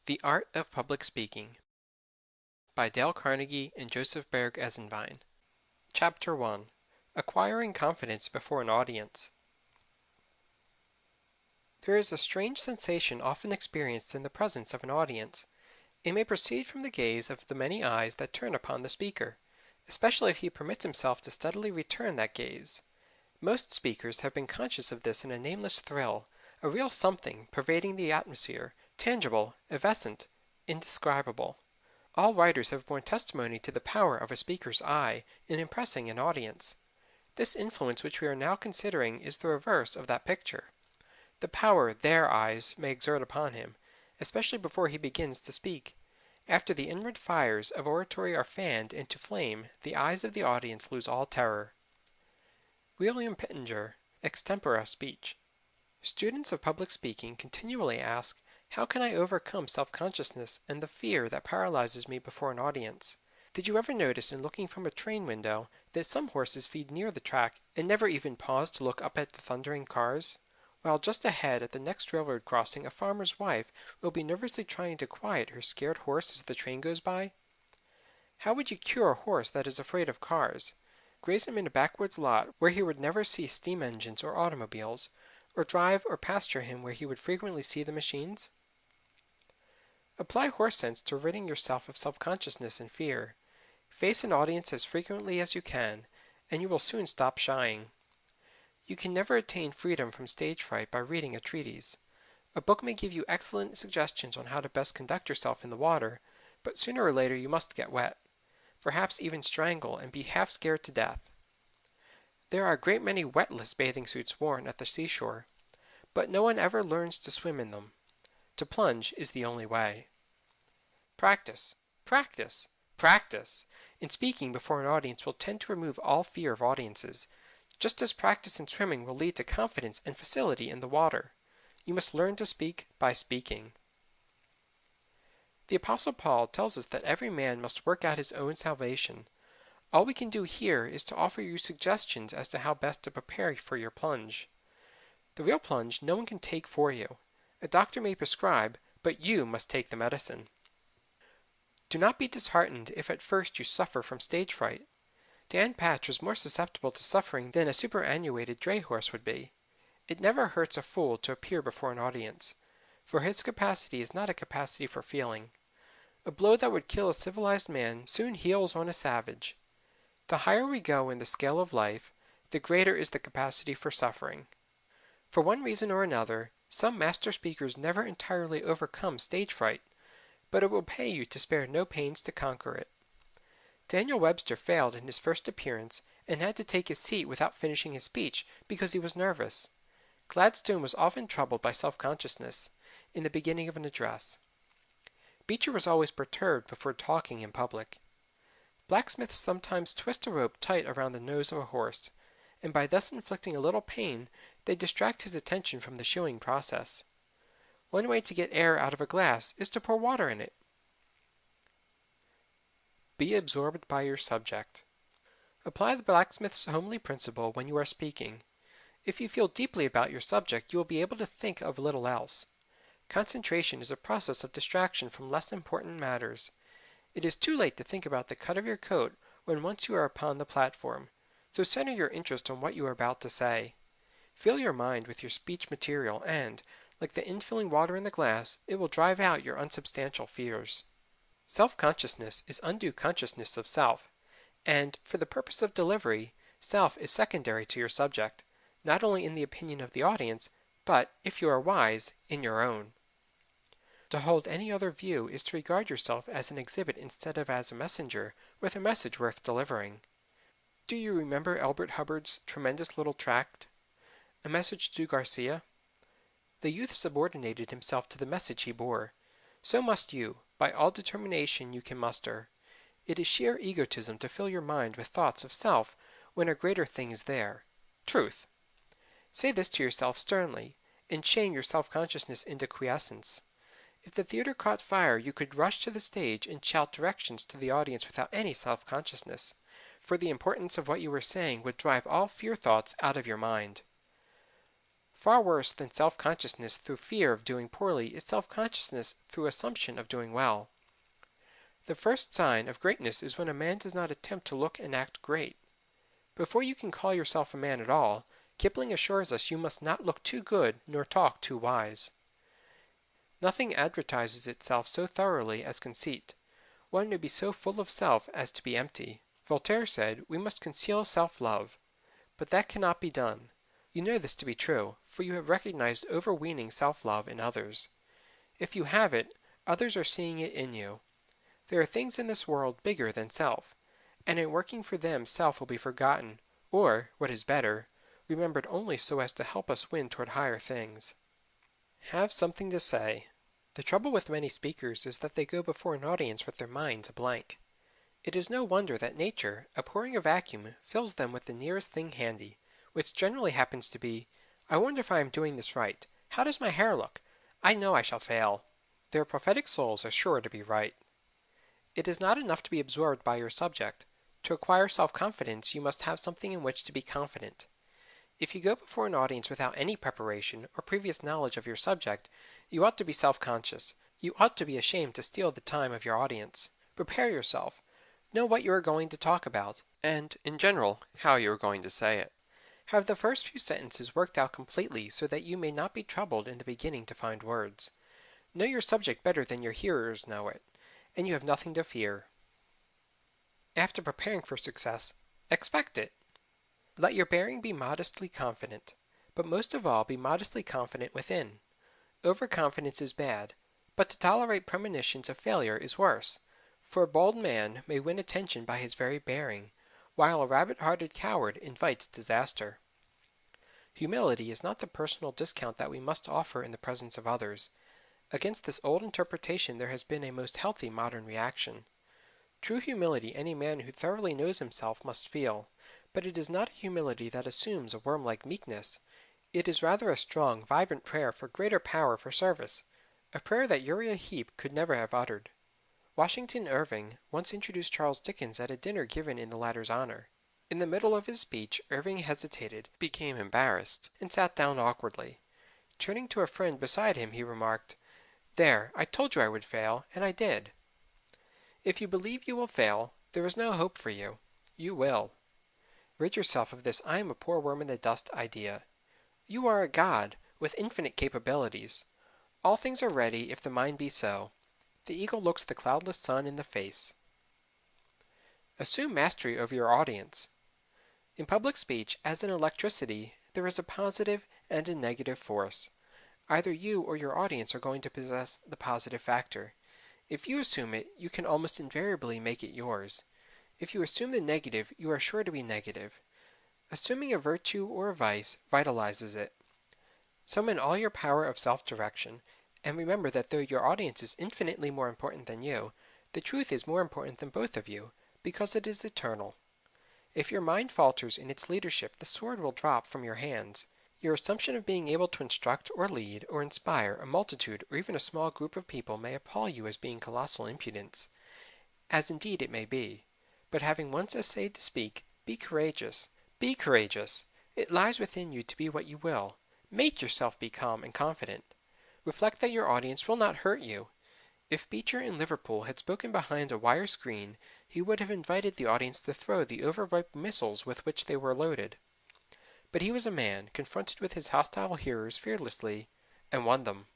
The Art of Public Speaking by Dale Carnegie and Joseph Berg Esenwein. Chapter 1. Acquiring Confidence Before an Audience. There is a strange sensation often experienced in the presence of an audience. It may proceed from the gaze of the many eyes that turn upon the speaker, especially if he permits himself to steadily return that gaze. Most speakers have been conscious of this in a nameless thrill, a real something pervading the atmosphere, tangible, evanescent, indescribable. All writers have borne testimony to the power of a speaker's eye in impressing an audience. This influence which we are now considering is the reverse of that picture. The power their eyes may exert upon him, especially before he begins to speak. After the inward fires of oratory are fanned into flame, the eyes of the audience lose all terror. William Pittenger, Extempora Speech. Students of public speaking continually ask, how can I overcome self-consciousness and the fear that paralyzes me before an audience? Did you ever notice in looking from a train window that some horses feed near the track and never even pause to look up at the thundering cars? While just ahead at the next railroad crossing a farmer's wife will be nervously trying to quiet her scared horse as the train goes by? How would you cure a horse that is afraid of cars? Graze him in a backwoods lot where he would never see steam engines or automobiles, or drive or pasture him where he would frequently see the machines? Apply horse sense to ridding yourself of self-consciousness and fear. Face an audience as frequently as you can, and you will soon stop shying. You can never attain freedom from stage fright by reading a treatise. A book may give you excellent suggestions on how to best conduct yourself in the water, but sooner or later you must get wet, perhaps even strangle and be half scared to death. There are a great many wetless bathing suits worn at the seashore, but no one ever learns to swim in them. To plunge is the only way. Practice, practice, practice in speaking before an audience will tend to remove all fear of audiences, just as practice in swimming will lead to confidence and facility in the water. You must learn to speak by speaking. The Apostle Paul tells us that every man must work out his own salvation. All we can do here is to offer you suggestions as to how best to prepare for your plunge. The real plunge no one can take for you. A doctor may prescribe, but you must take the medicine. Do not be disheartened if at first you suffer from stage fright. Dan Patch was more susceptible to suffering than a superannuated dray horse would be. It never hurts a fool to appear before an audience, for his capacity is not a capacity for feeling. A blow that would kill a civilized man soon heals on a savage. The higher we go in the scale of life, the greater is the capacity for suffering. For one reason or another, some master speakers never entirely overcome stage fright, but it will pay you to spare no pains to conquer it. Daniel Webster failed in his first appearance and had to take his seat without finishing his speech because he was nervous. Gladstone was often troubled by self-consciousness in the beginning of an address. Beecher was always perturbed before talking in public. Blacksmiths sometimes twist a rope tight around the nose of a horse, and by thus inflicting a little pain, they distract his attention from the shoeing process. One way to get air out of a glass is to pour water in it. Be absorbed by your subject. Apply the blacksmith's homely principle when you are speaking. If you feel deeply about your subject, you will be able to think of little else. Concentration is a process of distraction from less important matters. It is too late to think about the cut of your coat when once you are upon the platform, so center your interest on what you are about to say. Fill your mind with your speech material and, like the infilling water in the glass, it will drive out your unsubstantial fears. Self-consciousness is undue consciousness of self, and, for the purpose of delivery, self is secondary to your subject, not only in the opinion of the audience, but, if you are wise, in your own. To hold any other view is to regard yourself as an exhibit instead of as a messenger with a message worth delivering. Do you remember Elbert Hubbard's tremendous little tract, A Message to Garcia? The youth subordinated himself to the message he bore. So must you, by all determination you can muster. It is sheer egotism to fill your mind with thoughts of self when a greater thing is there, truth. Say this to yourself sternly, and shame your self-consciousness into quiescence. If the theater caught fire, you could rush to the stage and shout directions to the audience without any self-consciousness, for the importance of what you were saying would drive all fear thoughts out of your mind. Far worse than self-consciousness through fear of doing poorly is self-consciousness through assumption of doing well. The first sign of greatness is when a man does not attempt to look and act great. Before you can call yourself a man at all, Kipling assures us you must not look too good nor talk too wise. Nothing advertises itself so thoroughly as conceit. One may be so full of self as to be empty. Voltaire said, "We must conceal self-love." But that cannot be done. You know this to be true, for you have recognized overweening self-love in others. If you have it, others are seeing it in you. There are things in this world bigger than self, and in working for them self will be forgotten, or, what is better, remembered only so as to help us win toward higher things. Have something to say. The trouble with many speakers is that they go before an audience with their minds a blank. It is no wonder that nature, abhorring a vacuum, fills them with the nearest thing handy, which generally happens to be, "I wonder if I am doing this right. How does my hair look? I know I shall fail." Their prophetic souls are sure to be right. It is not enough to be absorbed by your subject. To acquire self-confidence, you must have something in which to be confident. If you go before an audience without any preparation or previous knowledge of your subject, you ought to be self-conscious. You ought to be ashamed to steal the time of your audience. Prepare yourself. Know what you are going to talk about, and, in general, how you are going to say it. Have the first few sentences worked out completely so that you may not be troubled in the beginning to find words. Know your subject better than your hearers know it, and you have nothing to fear. After preparing for success, expect it. Let your bearing be modestly confident, but most of all be modestly confident within. Overconfidence is bad, but to tolerate premonitions of failure is worse, for a bold man may win attention by his very bearing, while a rabbit-hearted coward invites disaster. Humility is not the personal discount that we must offer in the presence of others. Against this old interpretation there has been a most healthy modern reaction. True humility any man who thoroughly knows himself must feel, but it is not a humility that assumes a worm-like meekness. It is rather a strong, vibrant prayer for greater power for service, a prayer that Uriah Heep could never have uttered. Washington Irving once introduced Charles Dickens at a dinner given in the latter's honor. In the middle of his speech, Irving hesitated, became embarrassed, and sat down awkwardly. Turning to a friend beside him, he remarked, "There, I told you I would fail, and I did." If you believe you will fail, there is no hope for you. You will. Rid yourself of this "I am a poor worm in the dust" idea. You are a god, with infinite capabilities. All things are ready if the mind be so. The eagle looks the cloudless sun in the face. Assume mastery over your audience. In public speech, as in electricity, there is a positive and a negative force. Either you or your audience are going to possess the positive factor. If you assume it, you can almost invariably make it yours. If you assume the negative, you are sure to be negative. Assuming a virtue or a vice vitalizes it. Summon all your power of self-direction, and remember that though your audience is infinitely more important than you, the truth is more important than both of you, because it is eternal. If your mind falters in its leadership, the sword will drop from your hands. Your assumption of being able to instruct or lead or inspire a multitude or even a small group of people may appall you as being colossal impudence, as indeed it may be. But having once essayed to speak, be courageous. Be courageous! It lies within you to be what you will. Make yourself be calm and confident. Reflect that your audience will not hurt you. If Beecher in Liverpool had spoken behind a wire screen, he would have invited the audience to throw the overripe missiles with which they were loaded. But he was a man, confronted with his hostile hearers fearlessly, and won them.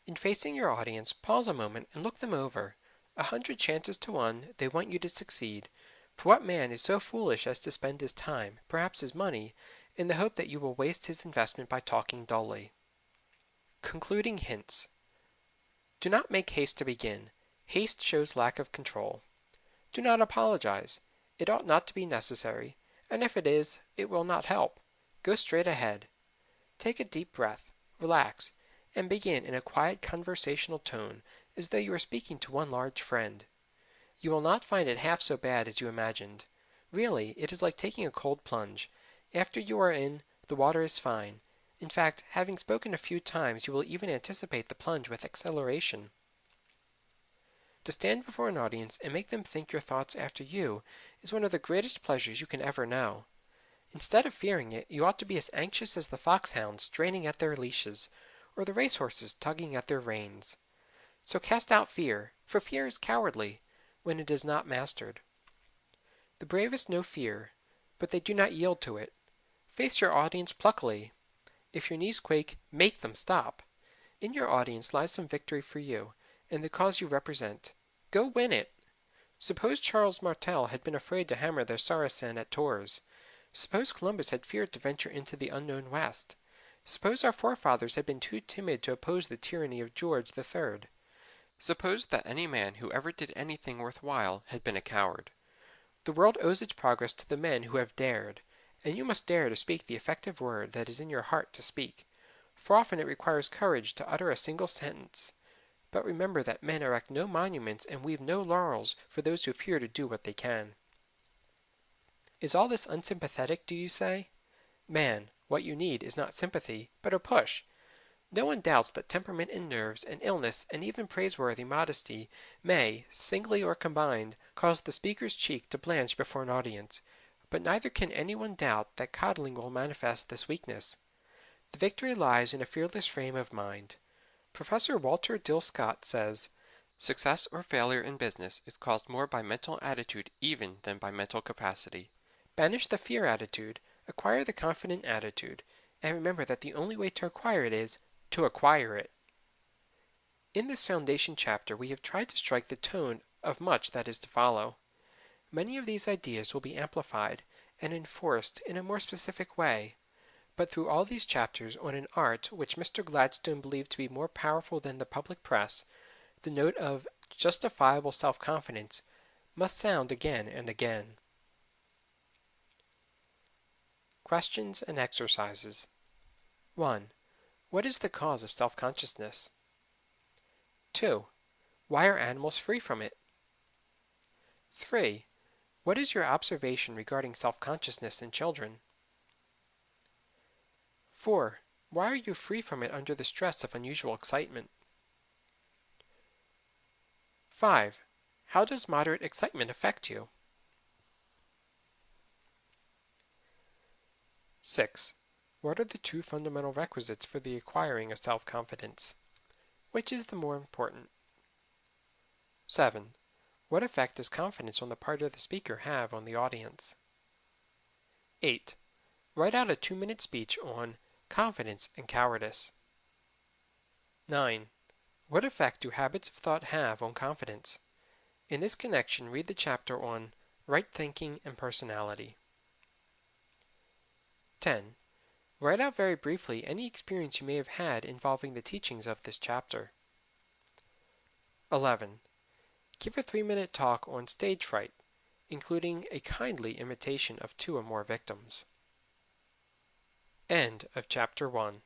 In facing your audience, pause a moment and look them over. 100 chances to 1 they want you to succeed, for what man is so foolish as to spend his time, perhaps his money, in the hope that you will waste his investment by talking dully? Concluding hints. Do not make haste to begin. Haste shows lack of control. Do not apologize. It ought not to be necessary, and if it is, it will not help. Go straight ahead. Take a deep breath, relax, and begin in a quiet conversational tone as though you were speaking to one large friend. You will not find it half so bad as you imagined. Really, it is like taking a cold plunge. After you are in, the water is fine. In fact, having spoken a few times, you will even anticipate the plunge with acceleration. To stand before an audience and make them think your thoughts after you is one of the greatest pleasures you can ever know. Instead of fearing it, you ought to be as anxious as the foxhounds straining at their leashes, or the racehorses tugging at their reins. So cast out fear, for fear is cowardly when it is not mastered. The bravest know fear, but they do not yield to it. Face your audience pluckily. If your knees quake, make them stop. In your audience lies some victory for you, and the cause you represent. Go win it. Suppose Charles Martel had been afraid to hammer their Saracen at Tours. Suppose Columbus had feared to venture into the unknown West. Suppose our forefathers had been too timid to oppose the tyranny of George III. Suppose that any man who ever did anything worthwhile had been a coward. The world owes its progress to the men who have dared, and you must dare to speak the effective word that is in your heart to speak, for often it requires courage to utter a single sentence. But remember that men erect no monuments and weave no laurels for those who fear to do what they can. Is all this unsympathetic, do you say? Man, what you need is not sympathy, but a push. No one doubts that temperament and nerves and illness and even praiseworthy modesty may, singly or combined, cause the speaker's cheek to blanch before an audience, but neither can anyone doubt that coddling will manifest this weakness. The victory lies in a fearless frame of mind. Professor Walter Dill Scott says, "Success or failure in business is caused more by mental attitude even than by mental capacity." Banish the fear attitude, acquire the confident attitude, and remember that the only way to acquire it is to acquire it. In this foundation chapter, we have tried to strike the tone of much that is to follow. Many of these ideas will be amplified and enforced in a more specific way, but through all these chapters on an art which Mr. Gladstone believed to be more powerful than the public press, the note of justifiable self-confidence must sound again and again. Questions and exercises. 1. What is the cause of self-consciousness? 2. Why are animals free from it? 3. What is your observation regarding self-consciousness in children? 4. Why are you free from it under the stress of unusual excitement? 5. How does moderate excitement affect you? 6. What are the two fundamental requisites for the acquiring of self-confidence? Which is the more important? 7. What effect does confidence on the part of the speaker have on the audience? 8. Write out a 2-minute speech on confidence and cowardice. 9. What effect do habits of thought have on confidence? In this connection, read the chapter on right thinking and personality. 10. Write out very briefly any experience you may have had involving the teachings of this chapter. 11. Give a 3-minute talk on stage fright, including a kindly imitation of 2 or more victims. End of Chapter 1.